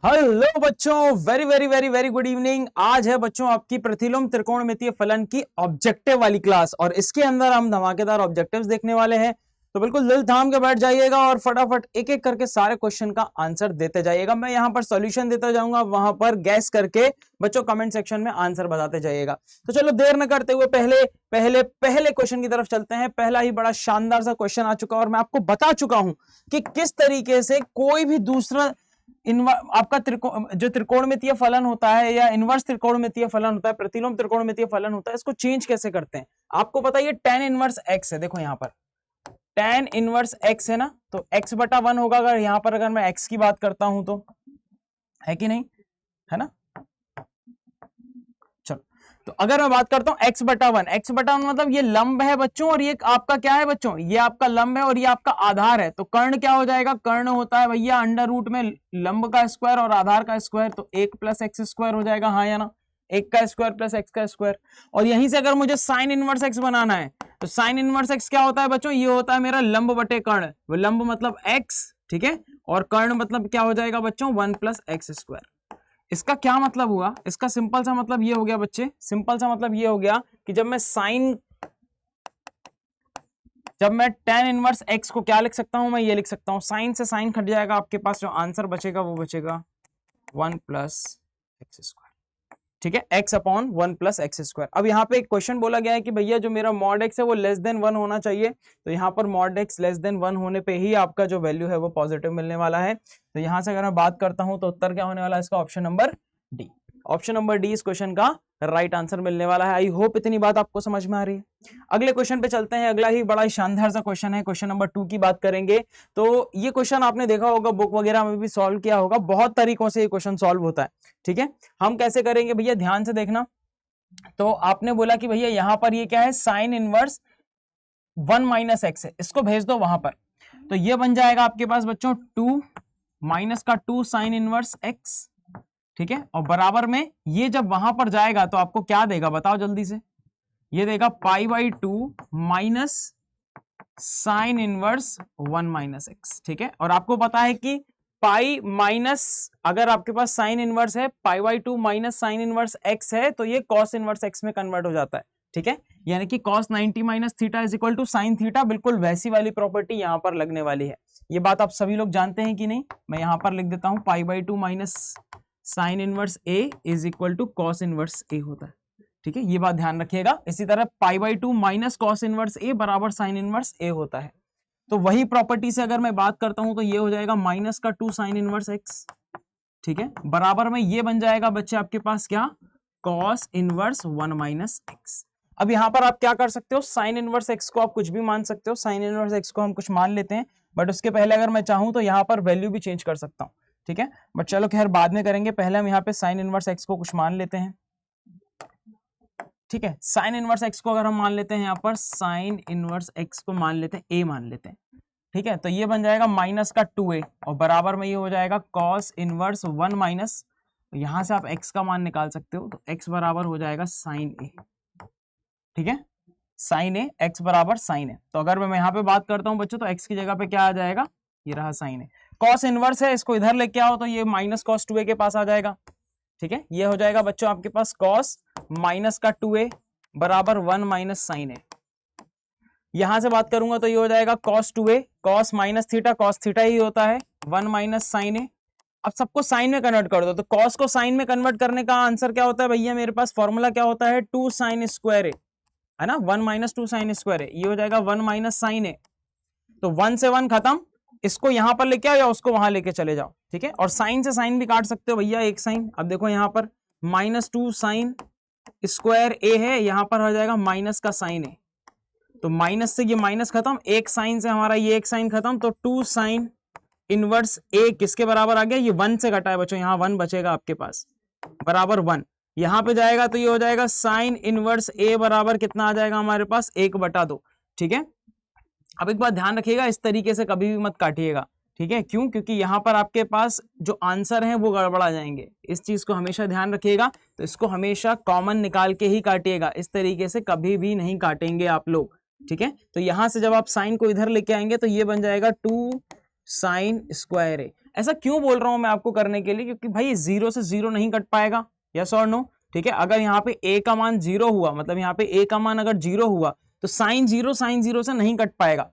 Hello बच्चों, very very very very good evening. आज है बच्चों आपकी प्रतिलोम त्रिकोणमितीय फलन की ऑब्जेक्टिव वाली क्लास और इसके अंदर हम धमाकेदार ऑब्जेक्टिव्स देखने वाले हैं। तो बिल्कुल दिल थाम के बैठ जाइएगा और फटाफट एक एक करके सारे क्वेश्चन का आंसर देते जाइएगा। मैं यहां पर सॉल्यूशन देता जाऊंगा, वहां पर गैस करके बच्चों कमेंट सेक्शन में आंसर बताते जाइएगा। तो चलो देर न करते हुए पहले पहले पहले क्वेश्चन की तरफ चलते हैं। पहला ही बड़ा शानदार सा क्वेश्चन आ चुका और मैं आपको बता चुका हूं कि किस तरीके से कोई भी दूसरा आपका जो त्रिकोणमितीय फलन होता है या इनवर्स त्रिकोणमितीय फलन होता है, प्रतिलोम त्रिकोणमितीय फलन होता है, इसको चेंज कैसे करते हैं। आपको पता है ये tan इनवर्स x है। देखो यहां पर tan इनवर्स x है ना, तो x बटा 1 होगा। अगर यहां पर अगर मैं x की बात करता हूं तो है कि नहीं, है ना। चलो तो अगर मैं बात करता हूं x बटा 1, x बटा 1 मतलब ये लंब है बच्चों और ये आपका क्या है बच्चों, ये आपका लंब है और ये आपका आधार है। तो कर्ण क्या हो जाएगा, कर्ण होता है भैया अंडर रूट में लंब का स्क्वायर और आधार का स्क्वायर, तो 1 प्लस एक्स स्क्वायर हो जाएगा, हाँ या ना, 1 का स्क्वायर प्लस एक्स का स्क्वायर। और यहीं से अगर मुझे साइन इनवर्स एक्स बनाना है तो साइन इनवर्स एक्स क्या होता है बच्चों, ये होता है मेरा लंब बटे कर्ण। वो लंब मतलब x, ठीक है, और कर्ण मतलब क्या हो जाएगा बच्चों, 1 प्लस एक्स स्क्वायर। इसका क्या मतलब हुआ, इसका सिंपल सा मतलब ये हो गया बच्चे, सिंपल सा मतलब ये हो गया कि जब मैं tan इनवर्स x को क्या लिख सकता हूं, मैं ये लिख सकता हूं, साइन से साइन कट जाएगा, आपके पास जो आंसर बचेगा वो बचेगा 1 प्लस एक्स स्क्वायर, ठीक है, x upon 1 plus x square. अब यहाँ पे एक क्वेश्चन बोला गया है कि भैया जो मेरा मॉड x है वो लेस देन 1 होना चाहिए। तो यहाँ पर मॉड x लेस देन 1 होने पे ही आपका जो वैल्यू है वो पॉजिटिव मिलने वाला है। तो यहाँ से अगर मैं बात करता हूँ तो उत्तर क्या होने वाला है इसका, option number D. Option number D इस क्वेश्चन का राइट आंसर मिलने वाला है। आई होप इतनी बात आपको समझ में आ रही है। अगले क्वेश्चन पे चलते हैं। अगला ही बड़ा ही शानदार सा क्वेश्चन है, क्वेश्चन नंबर 2 की बात करेंगे। तो ये क्वेश्चन आपने देखा होगा, बुक वगैरह में भी सॉल्व किया होगा, बहुत तरीकों से ये क्वेश्चन सॉल्व होता है, ठीक है। हम कैसे करेंगे भैया, ध्यान से देखना। तो आपने बोला कि भैया यहां पर ये क्या है, साइन इनवर्स 1 माइनस एक्स है, इसको भेज दो वहां पर। तो ये बन जाएगा आपके पास बच्चों 2 माइनस का 2 साइन इनवर्स एक्स, ठीक है, और बराबर में ये जब वहां पर जाएगा तो आपको क्या देगा बताओ जल्दी से, ये देगा पाई by 2 minus sine inverse 1 minus x, ठीक है। और आपको पता है कि पाई माइनस, अगर आपके पास साइन इनवर्स है, pi by 2 minus sine inverse x है, तो ये कॉस इनवर्स एक्स में कन्वर्ट हो जाता है, ठीक है। यानी कि cos 90 minus theta is equal to sine theta, बिल्कुल वैसी वाली प्रॉपर्टी यहां पर लगने वाली है। ये बात आप सभी लोग जानते हैं कि नहीं, मैं यहां पर लिख देता हूं, pi by 2 minus sine inverse a is equal to cos inverse a होता है, ठीक है, ये बात ध्यान रखिएगा। इसी तरह pi by 2 minus cos inverse a बराबर साइन इनवर्स ए होता है। तो वही प्रॉपर्टी से अगर मैं बात करता हूं तो ये हो जाएगा माइनस का 2 साइन इनवर्स एक्स, ठीक है, बराबर में ये बन जाएगा बच्चे आपके पास क्या, कॉस इनवर्स 1 माइनस एक्स। अब यहां पर आप क्या कर सकते हो, साइन इनवर्स एक्स को आप कुछ भी मान सकते हो, साइन इनवर्स एक्स को हम कुछ मान लेते हैं, बट उसके पहले अगर मैं चाहूं तो यहां पर वैल्यू भी चेंज कर सकता हूं, ठीक है, बट चलो खैर बाद में करेंगे, पहले हम यहाँ पे साइन इनवर्स एक्स को कुछ मान लेते हैं, ठीक है। साइन इनवर्स एक्स को अगर हम मान लेते हैं यहाँ पर, साइन इनवर्स एक्स को मान लेते हैं, ए मान लेते हैं, ठीक है, तो ये बन जाएगा माइनस का 2a और बराबर में ये हो जाएगा कॉस इनवर्स 1 माइनस, तो यहां से आप x का मान निकाल सकते हो, तो x बराबर हो जाएगा साइन ए, ठीक है, साइन ए, x बराबर साइन ए। तो अगर मैं यहाँ पे बात करता हूँ बच्चों तो x की जगह पे क्या आ जाएगा, ये रहा साइन ए। कॉस इनवर्स है, इसको इधर लेके आओ तो ये माइनस कॉस 2a के पास आ जाएगा, ठीक है, ये हो जाएगा बच्चों आपके पास कॉस माइनस का 2a बराबर 1 माइनस साइन ए। यहां से बात करूंगा तो ये हो जाएगा cos 2a, cos minus theta, cos theta ही होता है, 1 माइनस साइन ए। अब सबको साइन में कन्वर्ट कर दो, तो cos को साइन में कन्वर्ट करने का आंसर क्या होता है भैया, मेरे पास फॉर्मूला क्या होता है, 2 साइन स्क्वायर ए, है ना, 1 माइनस 2 साइन स्क्वायर ए, ये हो जाएगा 1 माइनस साइन ए। तो 1 से 1 खत्म, इसको यहां पर लेके आओ या उसको वहां लेके चले जाओ, ठीक है, और साइन से साइन भी काट सकते हो भैया, एक साइन। अब देखो यहाँ पर माइनस 2 साइन स्क्वायर ए है, यहां पर हो जाएगा माइनस का साइन ए, तो माइनस से ये माइनस खत्म, एक साइन से हमारा ये एक साइन खत्म, तो 2 साइन इनवर्स ए किसके बराबर आ गया, ये 1 से घटा है बच्चों, यहाँ 1 बचेगा आपके पास, बराबर 1, यहाँ पे जाएगा तो ये हो जाएगा साइन इनवर्स ए बराबर कितना आ जाएगा हमारे पास, 1/2, ठीक है। अब एक बात ध्यान रखिएगा, इस तरीके से कभी भी मत काटिएगा, ठीक है, क्यों, क्योंकि यहाँ पर आपके पास जो आंसर है वो गड़बड़ा जाएंगे, इस चीज को हमेशा ध्यान रखिएगा। तो इसको हमेशा कॉमन निकाल के ही काटिएगा, इस तरीके से कभी भी नहीं काटेंगे आप लोग, ठीक है। तो यहां से जब आप साइन को इधर लेके आएंगे तो ये बन जाएगा 2 साइन स्क्वायर ए। ऐसा क्यों बोल रहा हूं मैं आपको करने के लिए, क्योंकि भाई 0 से 0 नहीं कट पाएगा, यस और नो, ठीक है। अगर यहाँ पे a का मान 0 हुआ, मतलब यहाँ पे a का मान अगर 0 हुआ तो साइन जीरो से नहीं कट पाएगा।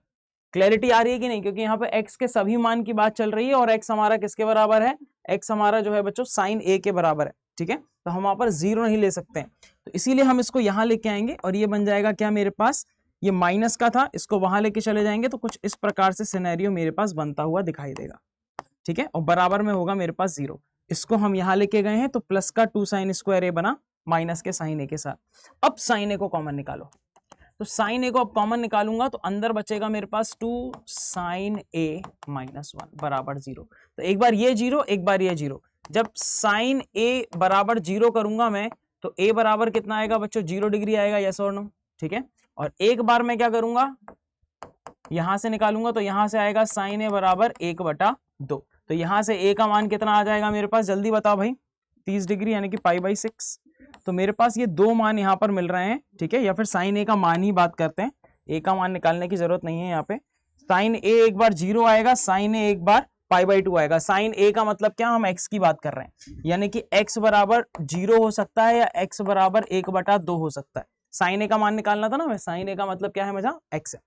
क्लैरिटी आ रही है कि नहीं, क्योंकि यहाँ पे x के सभी मान की बात चल रही है और x हमारा किसके बराबर है, x हमारा जो है बच्चों साइन a के बराबर है, ठीक है। तो हम वहां पर 0 नहीं ले सकते हैं, तो इसीलिए हम इसको यहां लेके आएंगे और ये बन जाएगा क्या मेरे पास, ये माइनस का था, इसको वहां लेके चले जाएंगे तो कुछ इस प्रकार से सिनेरियो मेरे पास बनता हुआ दिखाई देगा, ठीक है। और बराबर में होगा मेरे पास 0, इसको हम यहां लेके गए हैं तो प्लस का 2 साइन स्क्वायर ए बना माइनस के साइन ए के साथ। अब साइन ए को कॉमन निकालो, तो साइन ए को अब कॉमन निकालूंगा तो अंदर बचेगा मेरे पास 2 साइन ए माइनस 1 बराबर 0। तो एक बार ये 0, एक बार ये 0, जब साइन ए बराबर 0 करूंगा मैं तो ए बराबर कितना आएगा बच्चों, 0 डिग्री आएगा, यस और नो, ठीक है। और एक बार मैं क्या करूंगा, यहां से निकालूंगा तो यहां से आएगा साइन ए बराबर 1/2, तो यहां से ए का मान कितना आ जाएगा मेरे पास, जल्दी बताओ भाई, 30 डिग्री यानी कि π/6। तो मेरे पास ये दो मान यहाँ पर मिल रहे हैं, ठीक है, या फिर साइन ए का मान ही बात करते हैं, ए का मान निकालने की जरूरत नहीं है यहाँ पे। साइन ए एक बार 0 आएगा, साइन ए एक बार π/2 आएगा। साइन ए का मतलब क्या, हम x की बात कर रहे हैं, यानी कि x बराबर 0 हो सकता है या x बराबर 1/2 हो सकता है। साइन ए का मान निकालना था ना, मैं साइन ए का मतलब क्या है मजा, x है।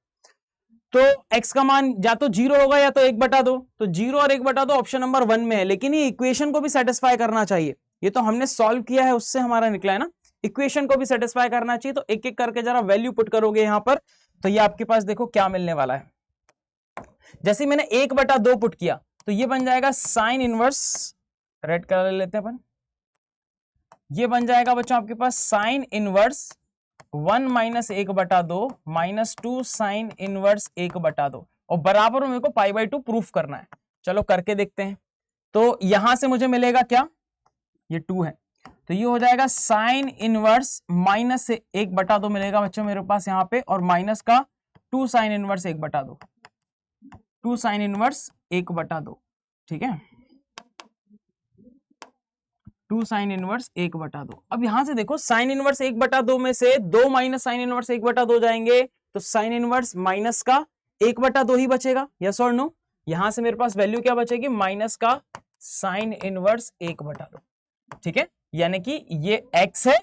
तो x का मान या तो 0 होगा या तो 1/2, तो 0 और 1/2 ऑप्शन नंबर 1 में है, लेकिन ये इक्वेशन को भी सेटिस्फाई करना चाहिए। ये तो हमने सॉल्व किया है उससे हमारा निकला है ना, इक्वेशन को भी सेटिस्फाई करना चाहिए। तो एक एक करके जरा वैल्यू पुट करोगे यहां पर, तो ये आपके पास देखो क्या मिलने वाला है। जैसे मैंने 1/2 पुट किया तो ये बन जाएगा साइन इनवर्स, रेड कलर लेते हैं अपन, ये बन जाएगा बच्चों आपके पास साइन इनवर्स 1 - 1/2 -2 साइन इनवर्स 1/2, और बराबर में मेरे को π/2 प्रूफ करना है। चलो करके देखते हैं। तो यहां से मुझे मिलेगा क्या, ये 2 है, तो ये हो जाएगा साइन इनवर्स -1/2 मिलेगा बच्चों मेरे पास यहाँ पे, और माइनस का 2 साइन इनवर्स 1/2, 2 साइन इनवर्स 1/2, ठीक है, 2 साइन इनवर्स 1/2। अब यहां से देखो साइन इनवर्स 1/2 में से 2 माइनस साइन इनवर्स 1/2 जाएंगे, तो साइन इनवर्स माइनस का 1/2 ही बचेगा, यस और नो। यहां से मेरे पास वैल्यू क्या बचेगी, माइनस का साइन इनवर्स 1/2, ठीक है, यानी कि ये x है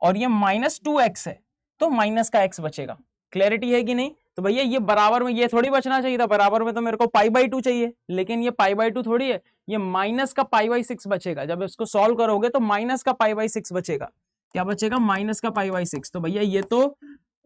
और ये -2x है, तो माइनस का x बचेगा। क्लैरिटी है कि नहीं। तो भैया ये बराबर में ये थोड़ी बचना चाहिए था, बराबर में तो मेरे को π/2 चाहिए, लेकिन ये π/2 थोड़ी है, ये माइनस का π/6 बचेगा। जब इसको सॉल्व करोगे तो माइनस का π/6 बचेगा। क्या बचेगा, माइनस का π/6। तो भैया ये तो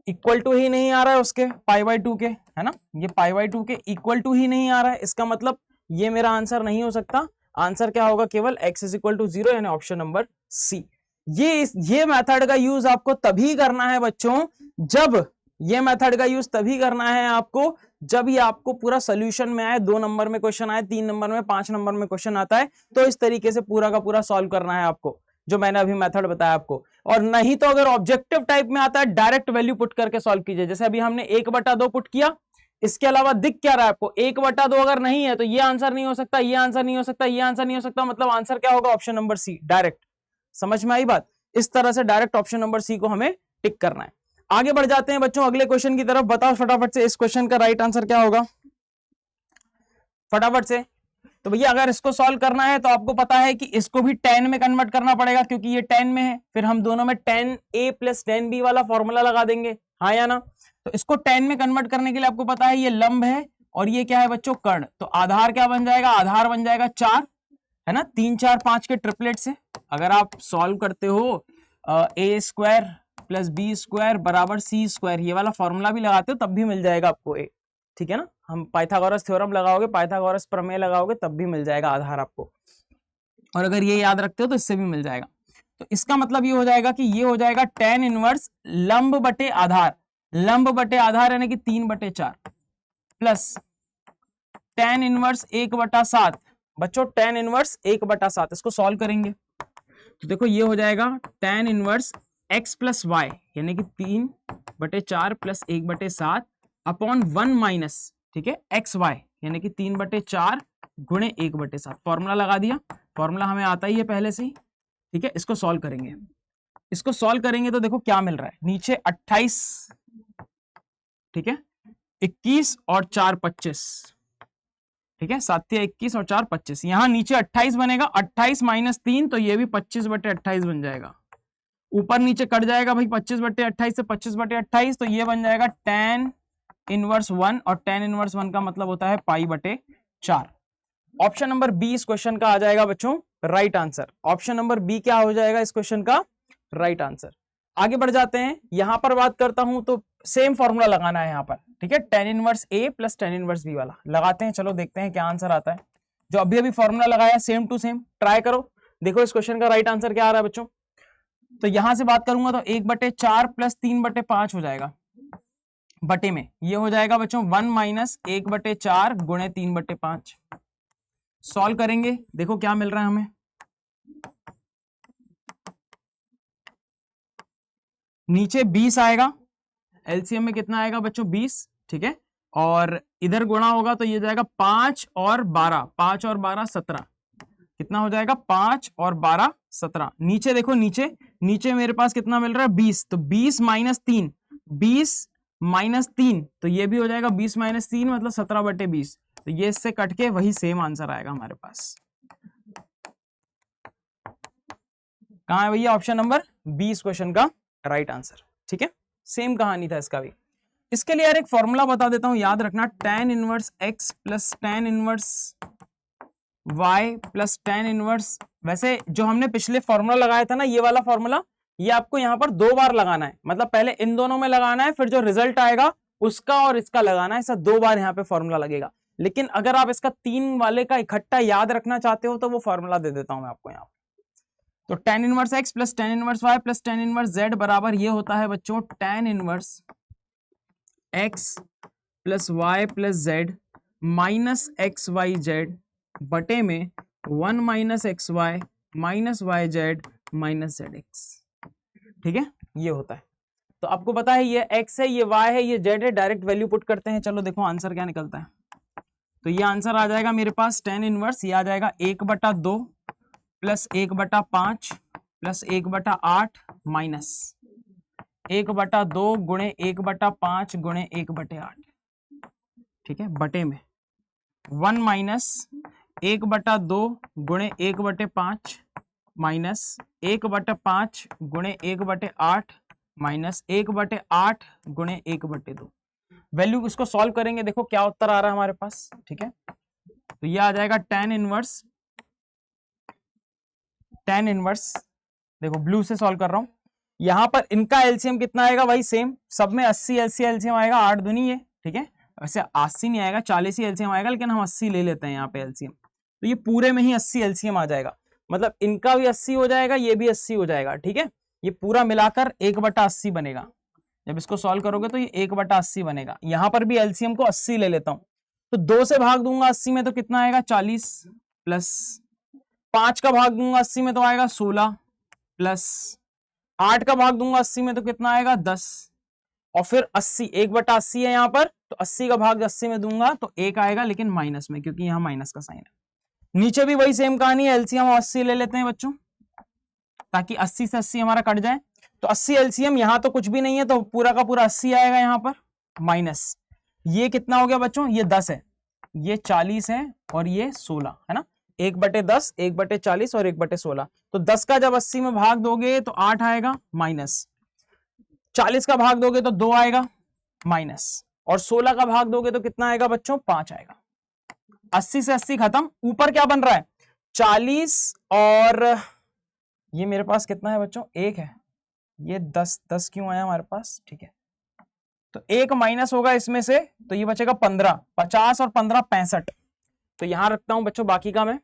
इक्वल टू ही नहीं आ रहा है उसके π/2 के, है ना, ये π/2 के इक्वल टू ही नहीं आ रहा है, इसका मतलब ये मेरा आंसर नहीं हो सकता। आंसर क्या होगा, केवल x = 0, यानी ऑप्शन नंबर सी। ये मेथड का यूज आपको तभी करना है बच्चों, जब ये मेथड का यूज तभी करना है आपको जब ये आपको पूरा सोल्यूशन में आए, 2 नंबर में क्वेश्चन आए, 3 नंबर में, 5 नंबर में क्वेश्चन आता है, तो इस तरीके से पूरा का पूरा सॉल्व करना है आपको, जो मैंने अभी मेथड बताया आपको। और नहीं तो अगर ऑब्जेक्टिव टाइप में आता है, डायरेक्ट वैल्यू पुट करके सॉल्व कीजिए। जैसे अभी हमने 1/2 पुट किया, इसके अलावा दिख क्या रहा है आपको, 1/2 अगर नहीं है तो ये आंसर नहीं हो सकता, ये आंसर नहीं हो सकता, ये आंसर नहीं हो सकता, मतलब आंसर क्या होगा, ऑप्शन नंबर सी डायरेक्ट। समझ में आई बात। इस तरह से डायरेक्ट ऑप्शन नंबर सी को हमें टिक करना है। आगे बढ़ जाते हैं बच्चों अगले क्वेश्चन की तरफ। बताओ फटाफट से इस क्वेश्चन का राइट आंसर क्या होगा, फटाफट से। तो भैया अगर इसको सॉल्व करना है तो आपको पता है कि इसको भी tan में कन्वर्ट करना पड़ेगा, क्योंकि ये tan में है, फिर हम दोनों में tan a + tan b वाला फॉर्मूला लगा देंगे, हाँ या ना। तो इसको tan में कन्वर्ट करने के लिए आपको पता है ये लंब है और ये क्या है बच्चों, कर्ण। तो आधार क्या बन जाएगा, आधार बन जाएगा 4, है ना, 3 4 5 के ट्रिपलेट से। अगर आप सॉल्व करते हो a² + b² = c², ये वाला फॉर्मूला भी लगाते हो तब भी मिल जाएगा आपको a, ठीक है ना। हम पाइथागोरस थ्योरम लगाओगे, पाइथागोरस प्रमेय लगाओगे तब भी मिल जाएगा आधार आपको, और अगर ये याद रखते हो तो इससे भी मिल जाएगा। तो इसका मतलब ये हो जाएगा कि ये हो जाएगा tan इनवर्स लंब बटे आधार, लंब बटे आधार यानी कि 3/4 प्लस tan इनवर्स 1/7। बच्चों tan इनवर्स 1/7, इसको सॉल्व करेंगे तो देखो ये हो जाएगा tan इनवर्स x + y यानी कि 3/4 + 1/7 अपॉन 1 माइनस, ठीक है, xy यानी कि 3/4 गुणे 1/7। फॉर्मूला लगा दिया, फॉर्मूला हमें आता ही है पहले से ही, ठीक है। इसको सॉल्व करेंगे, इसको सॉल्व करेंगे तो देखो क्या मिल रहा है, नीचे 28, ठीक है, 21 और 4 25, ठीक है, 7×21 और 4 25, यहाँ नीचे 28 बनेगा, 28 माइनस 3 तो ये भी 25/28 बन जाएगा, ऊपर नीचे कट जाएगा भाई 25/28 से 25/28, तो ये बन जाएगा tan इनवर्स 1, और tan इनवर्स 1 का मतलब होता है π/4। ऑप्शन नंबर बी इस क्वेश्चन का आ जाएगा बच्चों right answer. Option number B क्या हो जाएगा इस क्वेश्चन का राइट आंसर। आगे बढ़ जाते हैं, यहां पर बात करता हूं तो सेम फॉर्मूला लगाना है यहाँ पर, ठीक है, tan इनवर्स ए प्लस tan इनवर्स बी वाला लगाते हैं। चलो देखते हैं क्या आंसर आता है। जो अभी अभी फॉर्मूला लगाया सेम टू सेम ट्राई करो, देखो इस क्वेश्चन का राइट आंसर क्या आ रहा है बच्चों। तो यहां से बात करूंगा तो 1/4 प्लस 3/5 हो जाएगा, बटे में ये हो जाएगा बच्चों 1 माइनस 1/4 गुणे 3/5। सॉल्व करेंगे, देखो क्या मिल रहा है हमें। नीचे 20 आएगा, एलसीएम में कितना आएगा बच्चों 20, ठीक है, और इधर गुणा होगा तो ये जाएगा 5 और 12, 5 और 12 17, कितना हो जाएगा 5 और 12 17। नीचे देखो, नीचे मेरे पास कितना मिल रहा है 20, तो 20 माइनस 3, 20 माइनस 3 तो ये भी हो जाएगा 20 माइनस 3 मतलब 17/20, तो ये इससे कट के वही सेम आंसर आएगा हमारे पास। कहां है भैया ऑप्शन नंबर बी इस क्वेश्चन का राइट आंसर, ठीक है, सेम कहानी था इसका भी। इसके लिए यार एक फॉर्मूला बता देता हूं, याद रखना, tan inverse x plus tan inverse y plus tan inverse, वैसे जो हमने पिछले फॉर्मूला लगाया था ना ये वाला फॉर्मूला, ये आपको यहाँ पर 2 बार लगाना है, मतलब पहले इन दोनों में लगाना है, फिर जो रिजल्ट आएगा उसका और इसका लगाना है, ऐसा 2 बार यहाँ पे फॉर्मूला लगेगा। लेकिन अगर आप इसका 3 वाले का इकट्ठा याद रखना चाहते हो तो वो फॉर्मूला दे देता हूं मैं आपको यहाँ। तो tan inverse x plus tan inverse y plus tan inverse z बराबर ये होता है बच्चों tan inverse x plus y plus z minus x y z बटे में 1 minus x y minus y z minus z x, ठीक है, ये होता है। तो आपको पता है ये x है, ये y है, ये z है, डायरेक्ट वैल्यू पुट करते हैं। चलो देखो आंसर क्या निकलता है। तो ये आंसर आ जाएगा मेरे पास tan इनवर्स, ये आ जाएगा 1/2 प्लस 1/5 प्लस 1/8 माइनस 1/2 गुणे 1/5 गुणे 1/8, ठीक है, बटे में 1 माइनस 1/2 गुणे 1/5 माइनस 1/5 गुणे 1/8 माइनस 1/8 गुणे 1/2। वैल्यू इसको सॉल्व करेंगे, देखो क्या उत्तर आ रहा है हमारे पास, ठीक है। तो ये आ जाएगा tan इनवर्स, देखो ब्लू से सॉल्व कर रहा हूं, यहां पर इनका एलसीएम कितना आएगा भाई, सेम सब में 80 एलसीएम आएगा, 8 दूनी है, ठीक है, वैसे 80 नहीं आएगा, 40 ही एलसीएम आएगा, लेकिन हम 80 ले लेते हैं यहाँ पे एलसीएम, तो ये पूरे में ही 80 एलसीएम आ जाएगा, मतलब इनका भी 80 हो जाएगा, ये भी 80 हो जाएगा, ठीक है, ये पूरा मिलाकर 1/80 बनेगा। जब इसको सॉल्व करोगे तो ये 1/80 बनेगा। यहां पर भी एलसीएम को 80 ले लेता हूं, तो 2 से भाग दूंगा 80 में तो कितना आएगा 40, प्लस 5 का भाग दूंगा 80 में तो आएगा 16, प्लस 8 का भाग दूंगा 80 में तो कितना आएगा 10, और फिर 80 1/80 है यहाँ पर, तो 80 का भाग 80 में दूंगा तो 1 आएगा, लेकिन माइनस में, क्योंकि यहाँ माइनस का साइन है। नीचे भी वही सेम कहानी है, एलसीएम 80 ले लेते हैं बच्चों, ताकि 80 से 80 हमारा कट जाए, तो 80 एलसीएम, यहाँ तो कुछ भी नहीं है तो पूरा का पूरा 80 आएगा यहाँ पर, माइनस ये कितना हो गया बच्चों, ये 10 है, ये 40 है, और ये 16 है ना, 1/10 1/40 और 1/16, तो 10 का जब 80 में भाग दोगे तो 8 आएगा, माइनस 40 का भाग दोगे तो 2 आएगा, माइनस, और 16 का भाग दोगे तो कितना आएगा बच्चों 5 आएगा। 80 से 80 खत्म, ऊपर क्या बन रहा है 40, और ये मेरे पास कितना है बच्चों 1 है, ये 10 क्यों आया हमारे पास, ठीक है, तो 1 माइनस होगा इसमें से, तो ये बचेगा 15, 50 और 15 65, तो यहां रखता हूं बच्चों बाकी का मैं,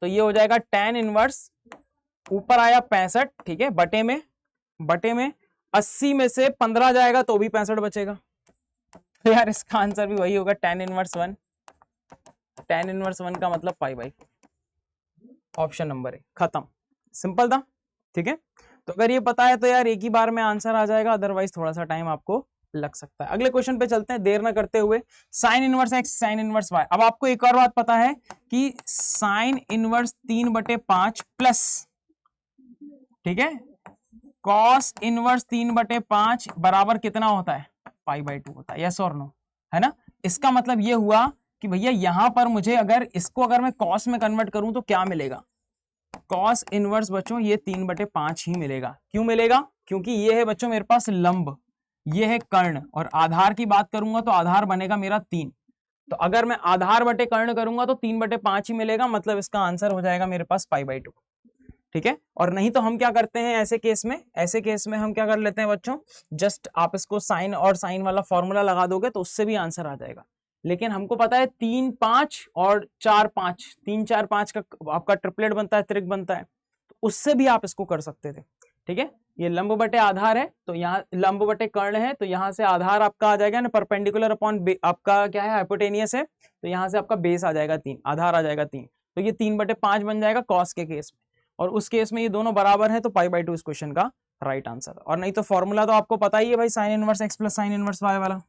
तो ये हो जाएगा tan इनवर्स, ऊपर आया 65, ठीक है, बटे में 80 में से 15 जाएगा तो भी 65 बचेगा, तो यार इसका आंसर भी वही होगा tan इनवर्स 1, tan इनवर्स 1 का मतलब π/4, ऑप्शन नंबर ए, खत्म, सिंपल था, ठीक है। तो अगर ये पता है तो यार एक ही बार में आंसर आ जाएगा, अदरवाइज थोड़ा सा टाइम आपको लग सकता है। अगले क्वेश्चन पे चलते हैं देर ना करते हुए, sine inverse x sine inverse y। अब आपको एक और बात पता है कि साइन इनवर्स 3/5 प्लस, ठीक है, कॉस इनवर्स 3/5 बराबर कितना होता है π/2 होता है, यस और नो, है ना। इसका मतलब ये हुआ कि भैया यहां पर मुझे अगर इसको अगर मैं कॉस में कन्वर्ट करूं तो क्या मिलेगा, कॉस इनवर्स बच्चों ये 3/5 ही मिलेगा। क्यों मिलेगा, क्योंकि ये है बच्चों मेरे पास लंब, ये है कर्ण, और आधार की बात करूंगा तो आधार बनेगा मेरा 3। तो अगर मैं आधार बटे कर्ण करूंगा तो 3/5 ही मिलेगा, मतलब इसका आंसर हो जाएगा मेरे पास π/2। ठीक है, और नहीं तो हम क्या करते हैं ऐसे केस में, ऐसे केस में हम क्या कर लेते हैं बच्चों, जस्ट आप इसको साइन और साइन वाला फॉर्मूला लगा दोगे तो उससे भी आंसर आ जाएगा। लेकिन हमको पता है 3 5 और 4 5, 3 4 5 का आपका ट्रिपलेट बनता है, त्रिक बनता है, तो उससे भी आप इसको कर सकते थे। ठीक है, ये लंब बटे आधार है तो यहाँ लंब बटे कर्ण है, तो यहाँ से आधार आपका आ जाएगा ना, परपेंडिकुलर अपॉन आपका क्या है हाइपोटेनियस है, तो यहाँ से आपका बेस आ जाएगा 3, आधार आ जाएगा 3, तो ये 3/5 बन जाएगा कॉस के केस में, और उस केस में ये दोनों बराबर है तो π/2 इस क्वेश्चन का राइट आंसर। और नहीं तो फॉर्मूला तो आपको पता ही है भाई, sine inverse x plus sine inverse y वाला,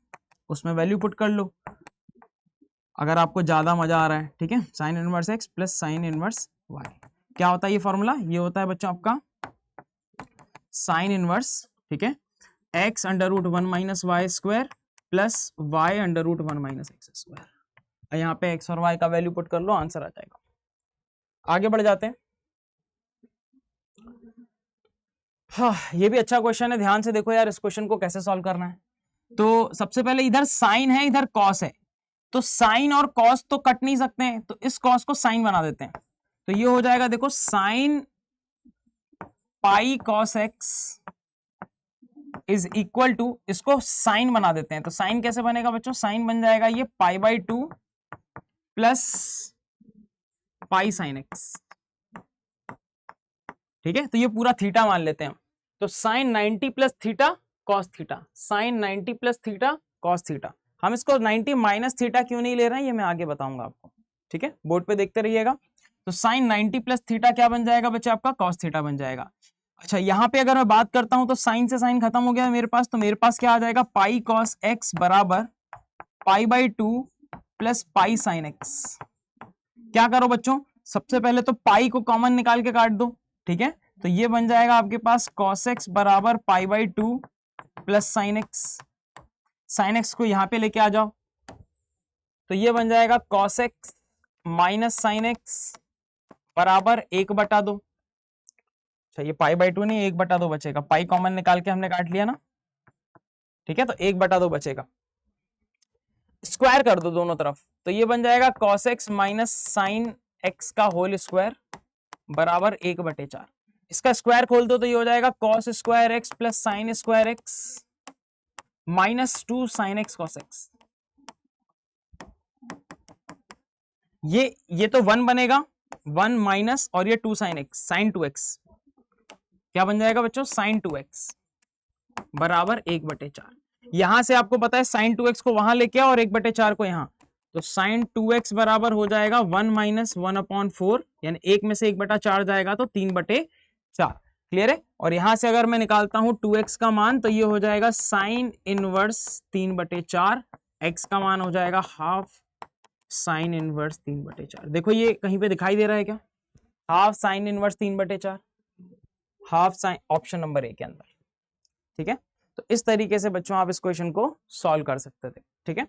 उसमें वैल्यू पुट कर लो अगर आपको ज्यादा मजा आ रहा है। ठीक है, sine inverse x plus sine inverse y, क्या होता है ये फॉर्मूला, ये होता है बच्चों आपका साइन इनवर्स, ठीक है, x √1 - y square plus y √1 - x square. यहाँ पे x और y का वैल्यू पुट कर लो, आंसर आ जाएगा। आगे बढ़ जाते हैं। हाँ, ये भी अच्छा क्वेश्चन है, ध्यान से देखो यार इस क्वेश्चन को कैसे सॉल्व करना है। तो सबसे पहले इधर साइन है, इधर कॉस है, तो साइन और कॉस तो कट नहीं सकते हैं, तो इस कॉस को साइन बना देते हैं, तो ये हो जाएगा देखो sine pi cos x is equal to, इसको साइन बना देते हैं, तो साइन कैसे बनेगा बच्चों, साइन बन जाएगा ये π/2 प्लस पाई साइन एक्स। ठीक है, तो ये पूरा थीटा मान लेते हैं हम, तो sine 90 plus theta cos theta, sine 90 plus theta cos theta. हम इसको 90 माइनस थीटा क्यों नहीं ले रहे हैं ये मैं आगे बताऊंगा आपको। ठीक है, बोर्ड पे देखते रहिएगा। तो साइन 90 प्लस थीटा क्या बन जाएगा बच्चे, आपका कॉस थीटा बन जाएगा। अच्छा, यहाँ पे अगर मैं बात करता हूं तो साइन से साइन खत्म हो गया मेरे पास, तो मेरे पास क्या आ जाएगा, पाई कॉस एक्स बराबर π/2 प्लस पाई साइन एक्स। क्या करो बच्चों, सबसे पहले तो पाई को कॉमन निकाल के काट दो। ठीक है, तो ये बन जाएगा आपके पास कॉस एक्स बराबर π/2 plus sine x, sine x को यहां पे लेके आ जाओ, तो ये बन जाएगा cos x minus sine x बराबर 1/2। अच्छा, ये π/2 नहीं 1/2 बचेगा, पाई कॉमन निकाल के हमने काट लिया ना। ठीक है, तो 1/2 बचेगा, स्क्वायर कर दो दोनों तरफ, तो ये बन जाएगा cos x minus sine x का होल स्क्वायर बराबर 1/4। इसका स्क्वायर खोल दो तो ये हो जाएगा cos square x plus sine square x minus 2 sine x cos x. ये तो 1 बनेगा, 1 माइनस और ये 2 साइन एक्स, साइन 2x क्या बन जाएगा बच्चों, साइन 2x बराबर 1/4। यहां से आपको पता है साइन 2x को वहां लेके आओ और 1/4 को यहां, तो साइन 2x बराबर हो जाएगा 1 माइनस 1/4, यानी 1 में से 1/4 जाएगा तो 3/4। क्लियर है, और यहां से अगर मैं निकालता हूं 2x का मान तो ये हो जाएगा साइन इनवर्स 3/4, x का मान हो जाएगा हाफ साइन इनवर्स 3/4। देखो ये कहीं पे दिखाई दे रहा है क्या, half sine inverse 3/4, half sine, option number A के अंदर। ठीक है, तो इस तरीके से बच्चों आप इस क्वेश्चन को सॉल्व कर सकते थे। ठीक है,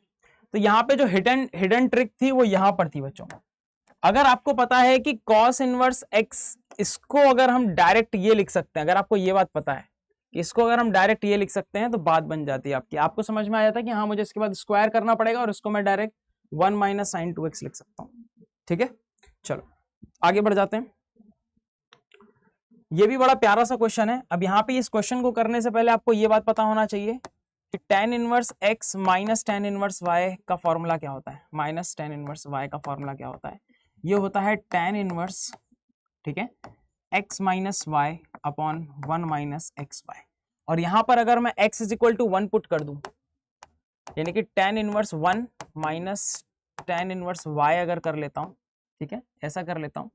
तो यहाँ पे जो हिडन ट्रिक थी वो यहाँ पर थी बच्चों। अगर आपको पता है कि cos इनवर्स x, इसको अगर हम डायरेक्ट ये लिख सकते हैं, अगर आपको ये बात पता है कि इसको अगर हम डायरेक्ट ये लिख सकते हैं तो बात बन जाती है आपकी, आपको समझ में आ जाता है कि हाँ मुझे इसके बाद स्क्वायर करना पड़ेगा और इसको मैं डायरेक्ट 1 माइनस साइन 2x लिख सकता हूँ। ठीक है, चलो आगे बढ़ जाते हैं। ये भी बड़ा प्यारा सा क्वेश्चन है। अब यहाँ पे इस क्वेश्चन को करने से पहले आपको ये बात पता होना चाहिए कि tan inverse x minus tan inverse y का फॉर्मूला क्या होता है, माइनस tan इनवर्स y का फॉर्मूला क्या होता है, ये होता है tan इनवर्स, ठीक है, x minus y upon 1 minus x y. और यहाँ पर अगर मैं x is equal to 1 put कर दूं, यानी कि tan inverse 1 minus tan inverse y अगर कर लेता हूँ, ठीक है, ऐसा कर लेता हूँ,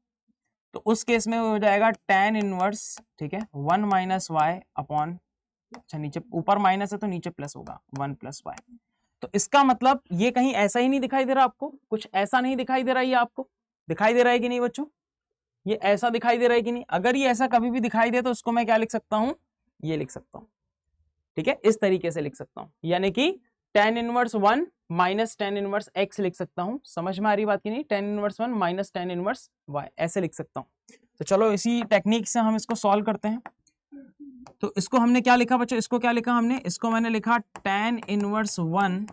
तो उस केस में हो जाएगा tan इनवर्स, ठीक है, 1 माइनस वाई अपॉन, अच्छा नीचे ऊपर माइनस है तो नीचे प्लस होगा 1 प्लस वाई। तो इसका मतलब ये कहीं ऐसा ही नहीं दिखाई दे रहा आपको, कुछ ऐसा नहीं दिखाई दे रहा, ये आपको दिखाई दे रहा है कि नहीं बच्चों, ये ऐसा दिखाई दे रहा है कि नहीं। अगर ये ऐसा कभी भी दिखाई दे तो उसको मैं क्या लिख सकता हूं, ये लिख सकता हूं। ठीक है, इस तरीके से लिख सकता हूं, यानी कि tan inverse 1 minus tan inverse x लिख सकता हूं। समझ में आ रही बात की नहीं? tan inverse 1 minus tan inverse y ऐसे लिख सकता हूं। तो चलो इसी टेक्निक से हम इसको सॉल्व करते हैं। तो इसको हमने क्या लिखा बच्चों? इसको क्या लिखा हमने? इसको मैंने लिखा tan inverse 1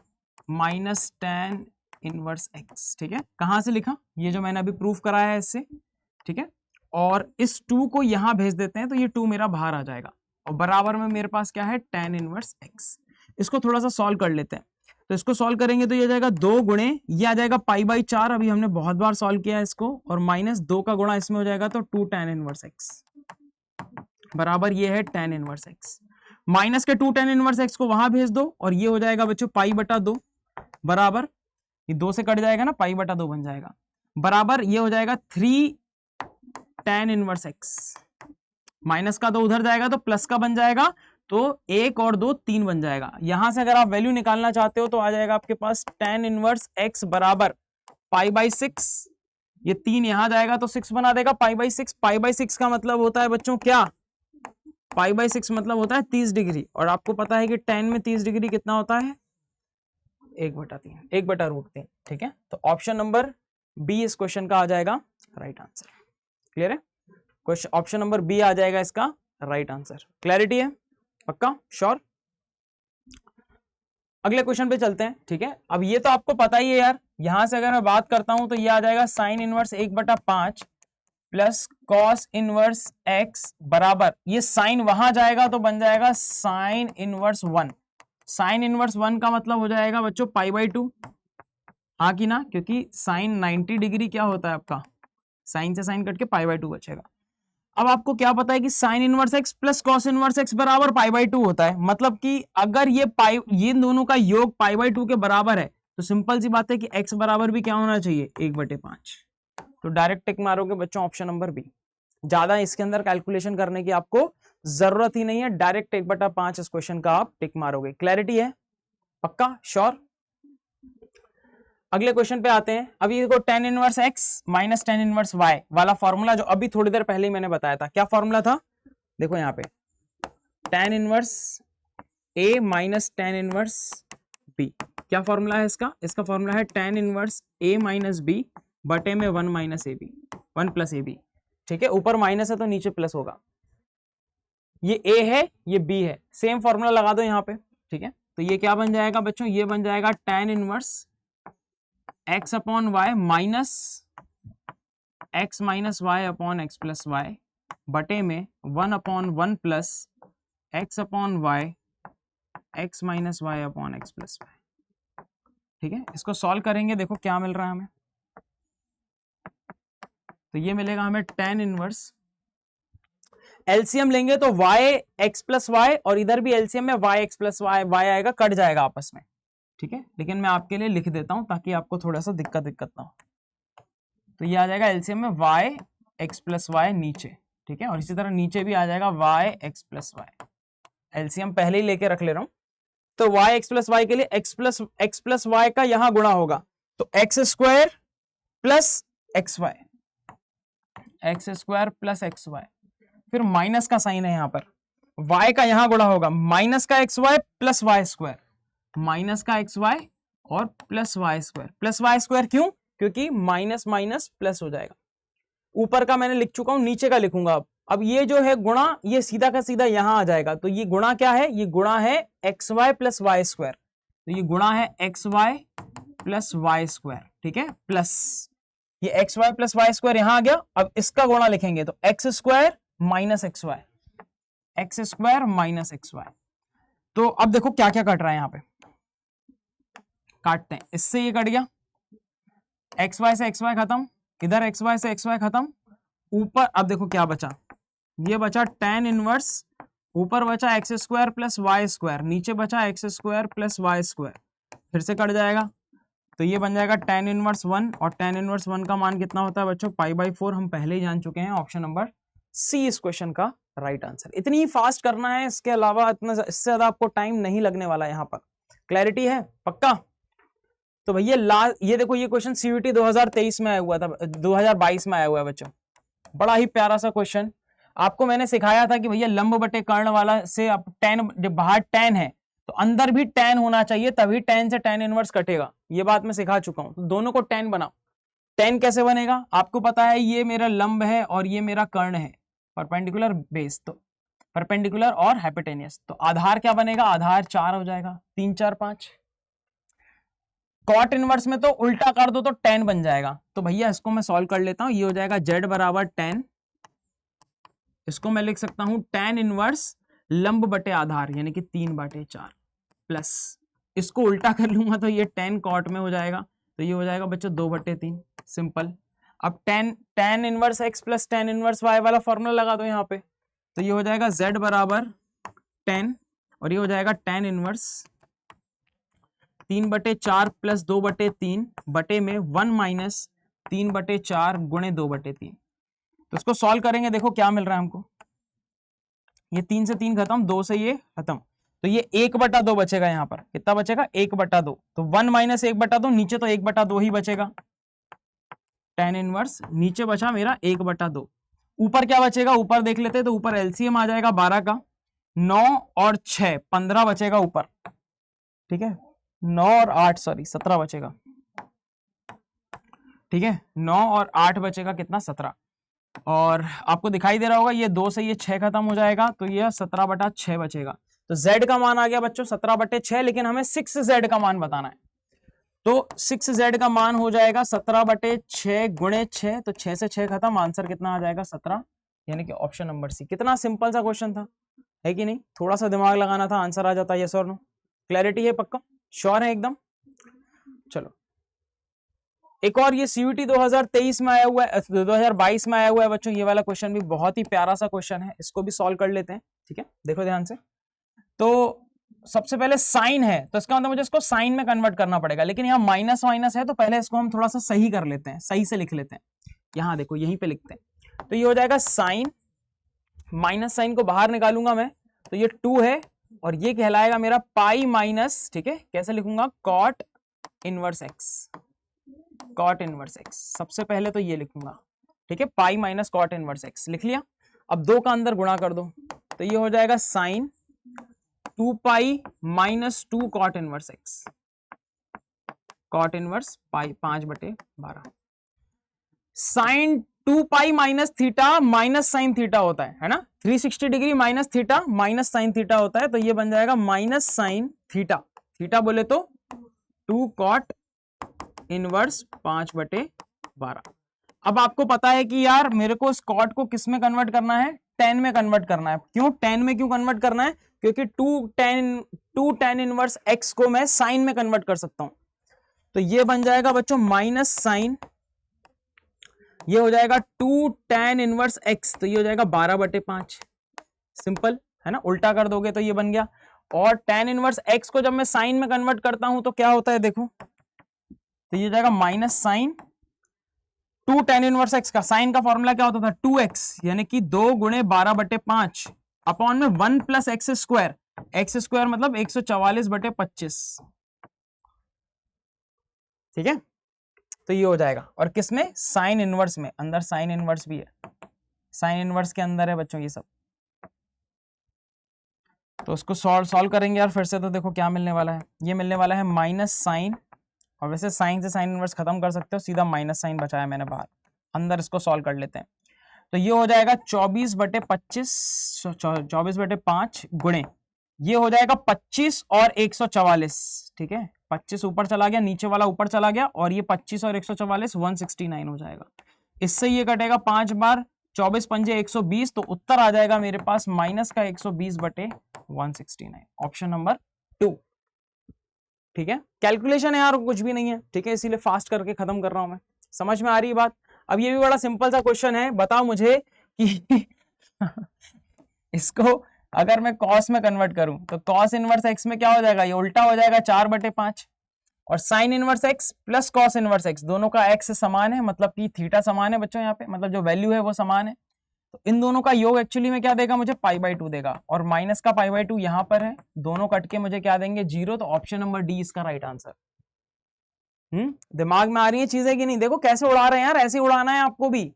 minus tan inverse x। ठीक है, कहां से लिखा? ये जो मैंने अभी प्रूफ कराया है इससे। ठीक है, और इस 2 को यहां भेज देते हैं तो ये 2 मेरा बाहर आ जाएगा और बराबर में मेरे पास क्या है? tan inverse x। इसको थोड़ा सा सॉल्व कर लेते हैं। तो इसको सॉल्व करेंगे तो ये जाएगा 2 गुणे, ये आ जाएगा π/4, अभी हमने बहुत बार सॉल्व किया है इसको, और माइनस 2 का गुणा इसमें हो जाएगा तो 2 tan इनवर्स x बराबर ये है tan इनवर्स x। माइनस के 2 tan इनवर्स x को वहां भेज दो और ये हो जाएगा बच्चों π/2 बराबर, ये 2 से कट जाएगा ना, π/2 बन जाएगा, बराबर ये हो जाएगा 3 tan इनवर्स x। माइनस का 2 उधर जाएगा तो प्लस का बन जाएगा, तो 1 और 2 3 बन जाएगा। यहां से अगर आप वैल्यू निकालना चाहते हो तो आ जाएगा आपके पास tan इनवर्स x बराबर π/6, ये 3 यहां जाएगा तो 6 बना देगा π/6। π/6 का मतलब होता है बच्चों क्या? π/6 मतलब होता है 30 डिग्री, और आपको पता है कि tan में 30 डिग्री कितना होता है? 1/3, 1/√3। ठीक है, तो ऑप्शन नंबर बी इस क्वेश्चन का आ जाएगा राइट आंसर। क्लियर है? क्वेश्चन ऑप्शन नंबर बी आ जाएगा इसका राइट आंसर। क्लैरिटी है? पक्का? श्योर? अगले क्वेश्चन पे चलते हैं। ठीक है, अब ये तो आपको पता ही है यार, यहां से अगर मैं बात करता हूं तो ये आ जाएगा sine inverse 1/5 plus cos inverse x बराबर, ये साइन वहां जाएगा तो बन जाएगा साइन इनवर्स 1। साइन इनवर्स 1 का मतलब हो जाएगा बच्चों π/2, हाँ कि ना? क्योंकि साइन 90 डिग्री क्या होता है आपका? साइन से साइन कट के π/2 बचेगा। अब आपको क्या पता है कि sine inverse x plus cos inverse x बराबर π/2 होता है, मतलब कि अगर ये दोनों का योग π/2 के बराबर है तो सिंपल सी बात है कि x बराबर भी क्या होना चाहिए? 1/5। तो डायरेक्ट टिक मारोगे बच्चों ऑप्शन नंबर बी। ज्यादा इसके अंदर कैलकुलेशन करने की आपको जरूरत ही नहीं है, डायरेक्ट 1/5 इस क्वेश्चन का आप टिक मारोगे। क्लैरिटी है? पक्का? श्योर? अगले क्वेश्चन पे आते हैं। अभी देखो tan inverse x minus tan inverse y वाला फॉर्मूला जो अभी थोड़ी देर पहले ही मैंने बताया था, क्या फॉर्मूला था? देखो यहाँ पे tan inverse a minus tan inverse b, क्या फॉर्मूला है इसका? इसका फॉर्मूला है tan inverse a minus b बटे में 1 माइनस ab, 1 प्लस ab। ठीक है, ऊपर माइनस है तो नीचे प्लस होगा। ये a है, ये b है, सेम फॉर्मूला लगा दो यहाँ पे। ठीक है, तो ये क्या बन जाएगा बच्चों? ये बन जाएगा tan inverse x upon y minus x minus y upon x plus y बटे में 1/1 plus x upon y x minus y upon x plus y. ठीक है, इसको सॉल्व करेंगे, देखो क्या मिल रहा है हमें। तो ये मिलेगा हमें tan इनवर्स, एलसीएम लेंगे तो y x प्लस वाई, और इधर भी एलसीएम में y x प्लस वाई आएगा, कट जाएगा आपस में। ठीक है, लेकिन मैं आपके लिए लिख देता हूं ताकि आपको थोड़ा सा दिक्कत ना हो। तो ये आ जाएगा एलसीएम में y x प्लस वाई नीचे। ठीक है, और इसी तरह नीचे भी आ जाएगा y x plus y. LCM पहले ही लेके रख ले रहा हूं। तो y x प्लस वाई के लिए x प्लस वाई का यहां गुणा होगा, तो x square plus x y, x square plus x y, फिर माइनस का साइन है यहां पर, y का यहां गुणा होगा माइनस का x y plus y square, minus का एक्स वाई और plus y square. Plus y square क्यों? क्योंकि माइनस माइनस प्लस हो जाएगा। ऊपर का मैंने लिख चुका हूं, नीचे का लिखूंगा अब ये जो है गुणा, ये सीधा का सीधा यहां आ जाएगा। तो ये गुणा क्या है? ये गुणा है x y plus y square. तो ये गुणा है x y plus y square. ठीक है, प्लस ये x y plus y square यहां आ गया। अब इसका गुणा लिखेंगे तो x square minus x y, x square minus x y. तो अब देखो क्या क्या कट रहा है, यहां पे काटते हैं। इससे ये कट गया, एक्स वाई से एक्स वाई खत्म, इधर एक्स वाई से एक्स वाई खत्म, ऊपर अब देखो क्या बचा, ये बचा tan इनवर्स, ऊपर बचा x square plus y square, नीचे बचा x square plus y square, फिर से कट जाएगा। तो ये बन जाएगा tan इनवर्स 1, और tan इनवर्स 1 का मान कितना होता है बच्चों? π/4 हम पहले ही जान चुके हैं। ऑप्शन नंबर सी इस क्वेश्चन का राइट आंसर। इतनी ही फास्ट करना है, इसके अलावा इतना इससे ज्यादा आपको टाइम नहीं लगने वाला यहाँ पर। क्लैरिटी है? पक्का? तो भैया ये देखो, ये क्वेश्चन सीयूटी 2023 में आया हुआ था, 2022 में आया हुआ है बच्चों। बड़ा ही प्यारा सा क्वेश्चन। आपको मैंने सिखाया था कि भैया लंब बटे कर्ण वाला से आप tan, जब बाहर tan है तो अंदर भी tan होना चाहिए, तभी tan से tan इनवर्स कटेगा। ये बात मैं सिखा चुका हूं। तो दोनों को tan बनाओ। tan कैसे बनेगा? आपको पता है ये मेरा लंब है और ये मेरा कर्ण है, परपेंडिकुलर बेस, तो परपेंडिकुलर और हाइपोटेनियस। तो आधार क्या बनेगा? आधार 4 हो जाएगा, 3 4 5। कॉट इनवर्स में तो उल्टा कर दो तो tan बन जाएगा। तो भैया इसको मैं सॉल्व कर लेता हूं। ये हो जाएगा z बराबर tan, इसको मैं लिख सकता हूं tan इनवर्स लंब बटे आधार यानी कि 3/4 प्लस, इसको उल्टा कर लूंगा तो ये tan कॉट में हो जाएगा, तो ये हो जाएगा बच्चों 2/3, सिंपल। अब tan inverse x plus tan inverse y वाला फॉर्मूला लगा दो यहाँ पे, तो ये हो जाएगा z बराबर tan और ये हो जाएगा tan इनवर्स 3/4 प्लस 2/3 बटे में 1 माइनस 3/4 गुणे 2/3। तो इसको सॉल्व करेंगे, देखो क्या मिल रहा है हमको। ये 3 से 3 खत्म, 2 से ये खत्म, तो ये 1/2 बचेगा। यहाँ पर कितना बचेगा? 1/2। तो 1 माइनस 1/2, नीचे तो 1/2 ही बचेगा। tan इनवर्स नीचे बचा मेरा 1/2, ऊपर क्या बचेगा? ऊपर देख लेते हैं, तो ऊपर एलसीएम आ जाएगा 12 का, 9 और 6 15 बचेगा ऊपर, ठीक है। 9 और 8 सॉरी 17 बचेगा, ठीक है। 9 और 8 बचेगा कितना? 17। और आपको दिखाई दे रहा होगा ये 2 से ये 6 खत्म हो जाएगा, तो ये 17/6 बचेगा। तो z का मान आ गया बच्चों 17/6, लेकिन हमें 6z का मान बताना है। तो 6z का मान हो जाएगा 17/6 गुणे 6, तो 6 से 6 खत्म, आंसर कितना आ जाएगा? 17, यानी कि ऑप्शन नंबर सी। कितना सिंपल सा क्वेश्चन था, है कि नहीं? थोड़ा सा दिमाग लगाना था, आंसर आ जाता है। यस और नो? क्लैरिटी है? पक्का श्योर है एकदम? चलो एक और, ये सीयूटी 2023 में आया हुआ है, 2022 में आया हुआ है बच्चों। ये वाला क्वेश्चन भी बहुत ही प्यारा सा क्वेश्चन है, इसको भी सॉल्व कर लेते हैं, ठीक है। देखो ध्यान से, तो सबसे पहले साइन है, तो इसका मतलब मुझे इसको साइन में कन्वर्ट करना पड़ेगा, लेकिन यहाँ माइनस माइनस है, तो पहले इसको हम थोड़ा सा सही कर लेते हैं, सही से लिख लेते हैं। यहाँ देखो यहीं पे लिखते हैं, तो ये हो जाएगा साइन, माइनस साइन को बाहर निकालूंगा मैं, तो ये 2 है और ये कहलाएगा मेरा पाई माइनस, ठीक है। कैसे लिखूंगा? Cot inverse x, cot inverse x, सबसे पहले तो ये लिखूंगा, ठीक है। Pi minus cot inverse x लिख लिया। अब 2 का अंदर गुणा कर दो, तो ये हो जाएगा sine 2 pi minus 2 cot inverse x, cot inverse pi 5/12। Sine 2 pi minus theta minus sine theta होता है ना, 360 degree minus theta minus sine theta होता है, तो ये बन जाएगा माइनस साइन थीटा, थीटा बोले तो 2 कॉट इनवर्स 5/12। अब आपको पता है कि यार मेरे को इस कॉट को किस में कन्वर्ट करना है? tan में कन्वर्ट करना है। क्यों tan में क्यों कन्वर्ट करना है? क्योंकि 2 tan इनवर्स x को मैं साइन में कन्वर्ट कर सकता हूं। तो ये बन जाएगा बच्चों माइनस साइन, ये हो जाएगा 2 tan इनवर्स x, तो ये हो जाएगा 12/5, सिंपल है ना। उल्टा कर दोगे तो ये बन गया। और tan इनवर्स x को जब मैं साइन में कन्वर्ट करता हूं तो क्या होता है देखो, तो ये जाएगा minus sine 2 tan inverse x का साइन का फॉर्मूला क्या होता था? 2x, यानी कि 2 गुणे 12/5 अपॉन में 1 plus x square, x square मतलब 144/25, ठीक है। तो ये हो जाएगा, और किसमें? साइन इनवर्स में, अंदर साइन इनवर्स भी है, साइन इनवर्स के अंदर है बच्चों ये सब। तो उसको सॉल्व करेंगे यार फिर से, तो देखो क्या मिलने वाला है। ये मिलने वाला है माइनस साइन, और वैसे साइन से साइन इनवर्स खत्म कर सकते हो, सीधा माइनस साइन बचाया मैंने बाहर, अंदर इसको सॉल्व कर लेते हैं। तो ये हो जाएगा 24/25, 24/5 गुणे, ये हो जाएगा 25 और 144, ठीक है। 25 ऊपर चला गया, नीचे वाला ऊपर चला गया, और ये 25 और 144 169 हो जाएगा। इससे ये कटेगा 5 बार, 24 पंजे 120, तो उत्तर आ जाएगा मेरे पास माइनस का 120/169, ऑप्शन नंबर 2, ठीक है। कैलकुलेशन है यार, कुछ भी नहीं है, ठीक है, इसीलिए फास्ट करके खत्म कर रहा हूं मैं। समझ में आ रही है बात? अब ये भी बड़ा सिंपल सा क्वेश्चन है, बताओ मुझे कि इसको अगर मैं कॉस में कन्वर्ट करूं तो कॉस इनवर्स एक्स में क्या हो जाएगा? ये उल्टा हो जाएगा 4/5, और sign inverse x plus cos inverse x, दोनों का एक्स समान है, मतलब कि थीटा समान है बच्चों, यहाँ पे मतलब जो वैल्यू है वो समान है। तो इन दोनों का योग एक्चुअली में क्या देगा मुझे? π/2 देगा, और माइनस का π/2 यहाँ पर है, दोनों कट के मुझे क्या देंगे? 0। तो ऑप्शन नंबर डी इसका राइट आंसर। दिमाग में आ रही है चीजें कि नहीं? देखो कैसे उड़ा रहे हैं यार, ऐसे उड़ाना है आपको भी,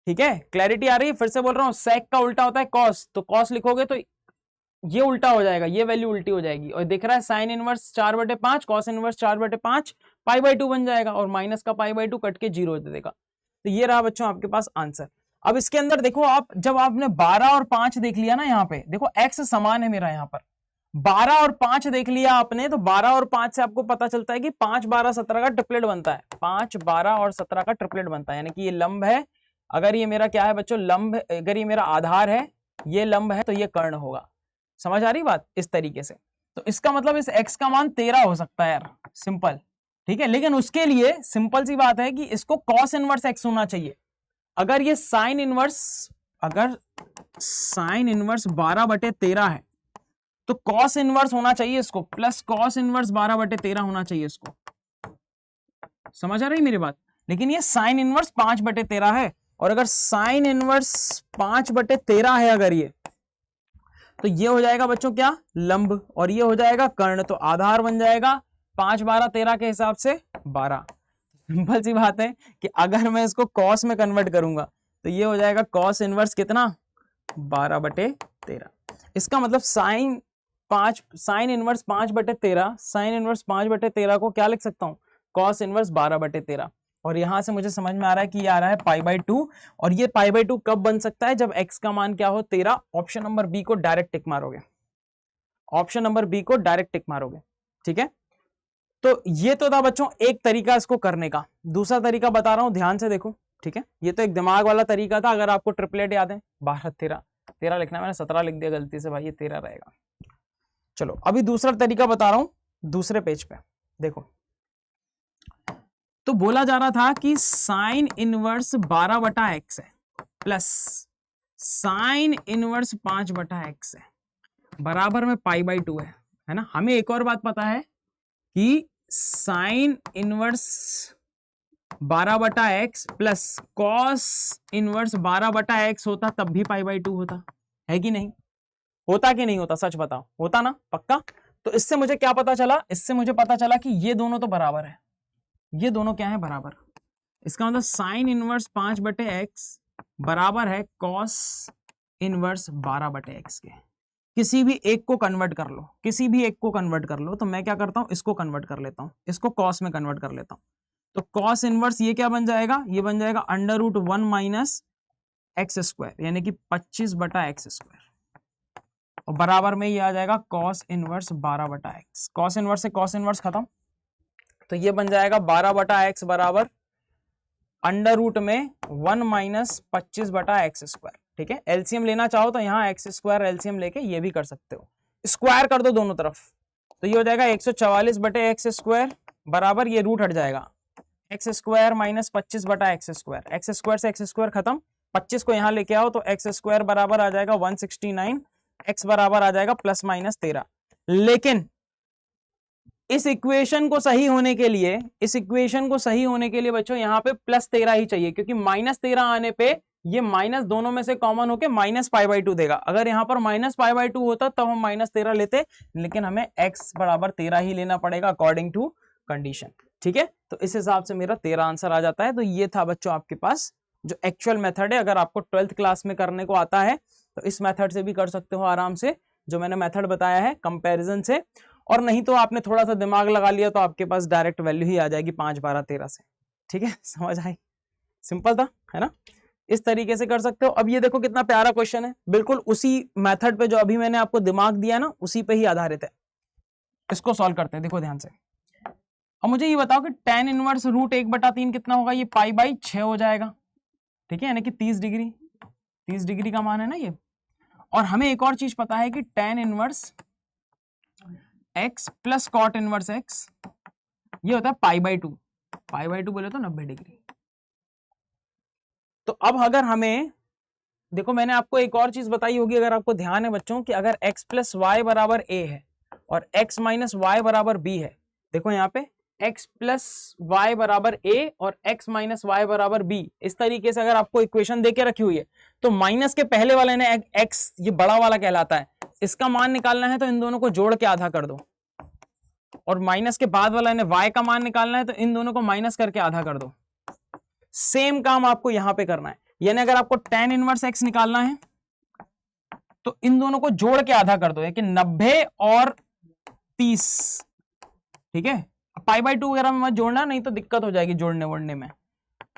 ठीक है। क्लैरिटी आ रही है? फिर से बोल रहा हूँ, सेक का उल्टा होता है कॉस, तो कॉस लिखोगे तो ये उल्टा हो जाएगा, ये वैल्यू उल्टी हो जाएगी, और दिख रहा है साइन इनवर्स 4/5 कॉस इनवर्स 4/5 पाई/2 बन जाएगा, और माइनस का पाई/2 कट के 0 दे देगा। तो ये रहा बच्चों आपके पास आंसर। अब इसके अंदर देखो आप, जब आपने 12 और 5 देख लिया ना, यहाँ पे देखो x समान है मेरा, यहाँ पर 12 और 5 देख लिया आपने, तो 12 और 5 से आपको पता चलता है कि 5, 12, 17 का ट्रिपलेट बनता है। 5, 12 और 17 का ट्रिपलेट बनता है, यानी कि ये लंब है। अगर ये मेरा क्या है बच्चों, लंब, अगर ये मेरा आधार है, ये लंब है, तो ये कर्ण होगा। समझ आ रही बात? इस तरीके से। तो इसका मतलब इस x का मान 13 हो सकता है यार, सिंपल, ठीक है। लेकिन उसके लिए सिंपल सी बात है कि इसको cos इनवर्स x होना चाहिए। अगर ये साइन इनवर्स, अगर साइन इनवर्स 12/13 है, तो cos इनवर्स होना चाहिए इसको, प्लस cos इनवर्स 12/13 होना चाहिए इसको। समझ आ रही मेरी बात? लेकिन ये साइन इनवर्स 5/13 है, और अगर साइन इनवर्स 5/13 है अगर ये, तो ये हो जाएगा बच्चों क्या, लंब, और ये हो जाएगा कर्ण, तो आधार बन जाएगा 5, 12, 13 के हिसाब से 12। सिंपल सी बात है कि अगर मैं इसको कॉस में कन्वर्ट करूंगा, तो ये हो जाएगा कॉस इनवर्स कितना, 12/13। इसका मतलब साइन इनवर्स 5/13, साइन इनवर्स 5/13 को क्या लिख सकता हूं, कॉस इनवर्स 12/13। और यहां से मुझे समझ में आ रहा है कि ये आ रहा है पाई/2, और ये पाई/2 कब बन सकता है, जब x का मान क्या हो, 13। ऑप्शन नंबर बी को डायरेक्ट टिक मारोगे, ऑप्शन नंबर बी को डायरेक्ट टिक मारोगे, ठीक है। तो ये तो था बच्चों एक तरीका इसको करने का। दूसरा तरीका बता रहा हूं, ध्यान से देखो, ठीक है। ये तो एक दिमाग वाला तरीका था, अगर आपको ट्रिपलेट याद है, 12, 13 लिखना, मैंने 17 लिख दिया गलती से भाई, ये 13 रहेगा। चलो अभी दूसरा तरीका बता रहा हूं, दूसरे पेज पे देखो। तो बोला जा रहा था कि साइन इनवर्स 12/x है, प्लस साइन इनवर्स 5/x है, बराबर में पाई/2 है ना। हमें एक और बात पता है कि sine inverse 12/x plus cos inverse 12/x होता तब भी पाई/2 होता है कि नहीं, होता कि नहीं होता, सच बताओ, होता ना, पक्का। तो इससे मुझे क्या पता चला, इससे मुझे पता चला कि ये दोनों तो बराबर है, ये दोनों क्या है, बराबर। इसका मतलब साइन इनवर्स 5/x बराबर है कॉस इनवर्स 12/x के। किसी भी एक को कन्वर्ट कर लो, किसी भी एक को कन्वर्ट कर लो। तो मैं क्या करता हूं, इसको कन्वर्ट कर लेता हूं, इसको कॉस में कन्वर्ट कर लेता हूं। तो कॉस इनवर्स ये क्या बन जाएगा, ये बन जाएगा √1 - x², यानी कि 25/x², और बराबर में ये आ जाएगा cos inverse 12/x। Cos inverse से कॉस इनवर्स खत्म, तो ये बन जाएगा 12/x बराबर √1 - 25/x², ठीक है। एलसीएम लेना चाहो तो यहाँ x² एलसीएम लेके ये भी कर सकते हो, स्क्वायर कर दो दोनों तरफ, तो ये हो जाएगा 144/x² बराबर, ये रूट हट जाएगा, x² - 25/x², x² से x² खत्म, 25 को यहाँ लेके आओ, तो x² बराबर आ जाएगा 169, x बराबर आ जाएगा ±13। लेकिन इस इक्वेशन को सही होने के लिए, इस इक्वेशन को सही होने के लिए बच्चों यहाँ पे +13 ही चाहिए, क्योंकि -13 आने पे ये माइनस दोनों में से कॉमन होके -पाई/2 देगा। अगर यहाँ पर -पाई/2 होता तब हम -13 लेते, लेकिन हमें x बराबर 13 ही लेना पड़ेगा अकॉर्डिंग टू कंडीशन, ठीक है। तो इस हिसाब से मेरा 13 आंसर आ जाता है। तो ये था बच्चों आपके पास जो एक्चुअल मेथड है। अगर आपको 12th क्लास में करने को आता है तो इस मेथड से भी कर सकते हो आराम से, जो मैंने मेथड बताया है कंपैरिजन से। और नहीं तो आपने थोड़ा सा दिमाग लगा लिया तो आपके पास डायरेक्ट वैल्यू ही आ जाएगी 5, 12, 13 से, ठीक है। समझ आई? सिंपल था, है ना। इस तरीके से कर सकते हो। अब ये देखो कितना प्यारा क्वेश्चन है, बिल्कुल उसी मेथड पे जो अभी मैंने आपको दिमाग दिया ना, उसी पे ही आधारित है। इसको सॉल्व करते हैं, देखो ध्यान से। अब मुझे ये बताओ कि tan इनवर्स √1/3 कितना होगा, ये π/6 हो जाएगा, ठीक है, यानी कि 30 डिग्री का मान है ना ये। और हमें एक और चीज पता है कि tan inverse x plus cot inverse x ये होता है π/2, π/2 बोले तो 90 डिग्री। तो अब अगर हमें देखो, मैंने आपको एक और चीज बताई होगी, अगर आपको ध्यान है बच्चों, कि अगर x + y = a है और x - y = b है, देखो यहाँ पे x + y = a और x - y = b, इस तरीके से अगर आपको इक्वेशन देके रखी हुई है, तो माइनस के पहले वाले ने x, ये बड़ा वाला कहलाता है, इसका मान निकालना है तो इन दोनों को जोड़ के आधा कर दो, और माइनस के बाद वाला ने y का मान निकालना है तो इन दोनों को माइनस करके आधा कर दो। सेम काम आपको यहां पे करना है, यानी अगर आपको tan इनवर्स x निकालना है तो इन दोनों को जोड़ के आधा कर दो, कि 90 और 30, ठीक है। पाई बाई 2 वगैरह में मत जोड़ना, नहीं तो दिक्कत हो जाएगी जोड़ने वोड़ने में।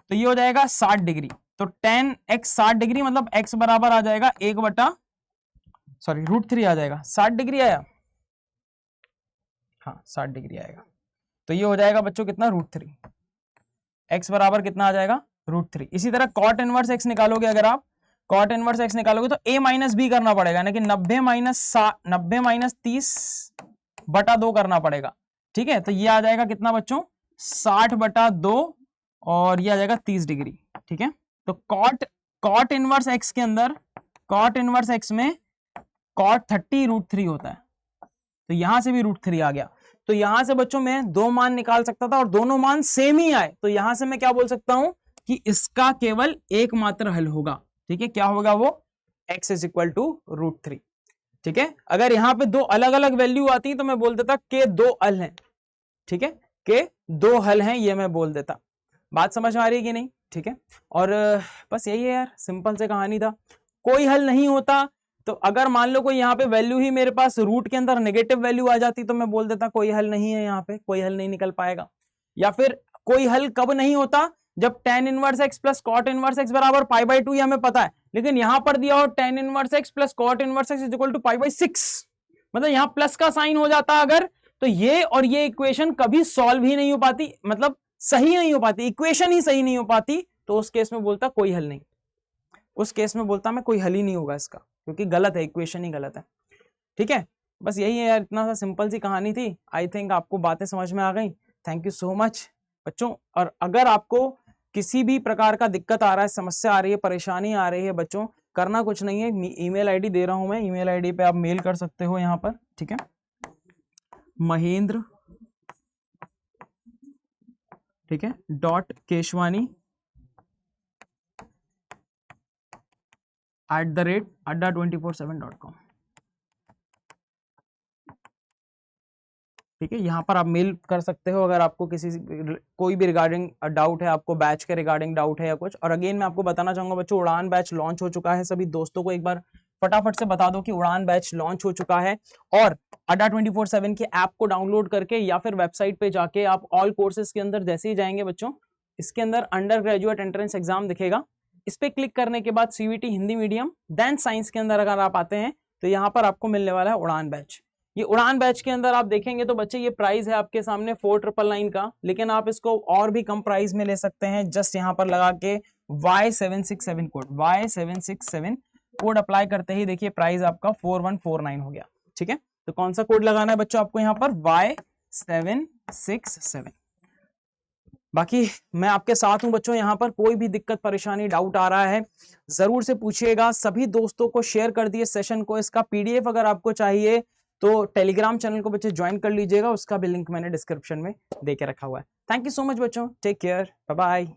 तो ये हो जाएगा 60 डिग्री। तो 10x 60 डिग्री मतलब x बराबर आ जाएगा √3 आ जाएगा। 60 डिग्री आया, हाँ 60 डिग्री आएगा। तो ये हो जाएगा बच्चों कितना, √3। x बराबर कितना आ जाएगा, √3। इसी तरह cot इनवर्स x निकालोगे, अगर आप cot इनवर्स x निकालोगे तो a माइनस बी करना पड़ेगा, यानी कि 90 माइनस 30/2 करना पड़ेगा, ठीक है। तो ये आ जाएगा कितना बच्चों, 60/2 और ये आ जाएगा 30 डिग्री, ठीक है। तो cot इनवर्स x के अंदर, cot इनवर्स x में cot 30 √3 होता है, तो यहां से भी √3 आ गया। तो यहां से बच्चों में दो मान निकाल सकता था और दोनों मान सेम ही आए, तो यहां से मैं क्या बोल सकता हूं कि इसका केवल एकमात्र हल होगा, ठीक है। क्या होगा वो, x इज इक्वल टू √3, ठीक है। अगर यहां पे दो अलग अलग वैल्यू आती तो मैं बोल देता के दो हल हैं, ठीक है, के दो हल हैं, ये मैं बोल देता। बात समझ में आ रही है कि नहीं, ठीक है। और बस यही है यार, सिंपल से कहानी था। कोई हल नहीं होता तो अगर मान लो कोई यहाँ पे वैल्यू ही मेरे पास रूट के अंदर नेगेटिव वैल्यू आ जाती तो मैं बोल देता कोई हल नहीं है, यहाँ पे कोई हल नहीं निकल पाएगा। या फिर कोई हल कब नहीं होता, जब tan inverse x plus cot inverse x बराबर π/2, ये हमें पता है, लेकिन यहां पर दिया हो tan inverse x plus cot inverse x is equal to π/6, मतलब यहां प्लस का साइन हो जाता अगर, तो ये और ये इक्वेशन कभी सॉल्व ही नहीं हो पाती, मतलब सही नहीं हो पाती, इक्वेशन ही सही नहीं हो पाती। तो उस केस में बोलता कोई हल नहीं, उस केस में बोलता मैं कोई हल ही नहीं होगा इसका, क्योंकि गलत है, इक्वेशन ही गलत है, ठीक है। बस यही है यार, इतना सा सिंपल सी कहानी थी। आई थिंक आपको बातें समझ में आ गई। थैंक यू सो मच बच्चों। और अगर आपको किसी भी प्रकार का दिक्कत आ रहा है, समस्या आ रही है, परेशानी आ रही है बच्चों, करना कुछ नहीं है, ईमेल आईडी दे रहा हूं मैं, ईमेल आईडी पे आप मेल कर सकते हो यहाँ पर, ठीक है। महेंद्र, ठीक है, .keshwani@adda247.com, ठीक है। यहाँ पर आप मेल कर सकते हो अगर आपको कोई भी रिगार्डिंग डाउट है, आपको बैच के रिगार्डिंग डाउट है या कुछ। और अगेन मैं आपको बताना चाहूंगा बच्चों, उड़ान बैच लॉन्च हो चुका है। सभी दोस्तों को एक बार फटाफट से बता दो कि उड़ान बैच लॉन्च हो चुका है, और adda247 की ऐप को डाउनलोड करके या फिर वेबसाइट पे जाके आप ऑल कोर्सेज के अंदर जैसे ही जाएंगे बच्चों, इसके अंदर अंडर ग्रेजुएट एंट्रेंस एग्जाम दिखेगा, इस पे क्लिक करने के बाद CVT Hindi medium then science के अंदर अगर आप आते हैं तो यहाँ पर आपको मिलने वाला है उड़ान बैच। ये उड़ान बैच के अंदर आप देखेंगे तो बच्चे ये प्राइस है आपके सामने 4999 का, लेकिन आप इसको और भी कम प्राइस में ले सकते हैं। जस्ट यहाँ पर लगा के Y767 code, Y767 code apply करते ही देखिए प्राइस आपका 4149 हो गया, ठीक है। तो कौन सा कोड लगाना है बच्चों आपको यहाँ पर, Y767। बाकी मैं आपके साथ हूं बच्चों, यहाँ पर कोई भी दिक्कत परेशानी डाउट आ रहा है जरूर से पूछिएगा। सभी दोस्तों को शेयर कर दिए सेशन को। इसका PDF अगर आपको चाहिए तो टेलीग्राम चैनल को बच्चे ज्वाइन कर लीजिएगा, उसका भी लिंक मैंने डिस्क्रिप्शन में दे के रखा हुआ है। थैंक यू सो मच बच्चों, टेक केयर, बाय बाय।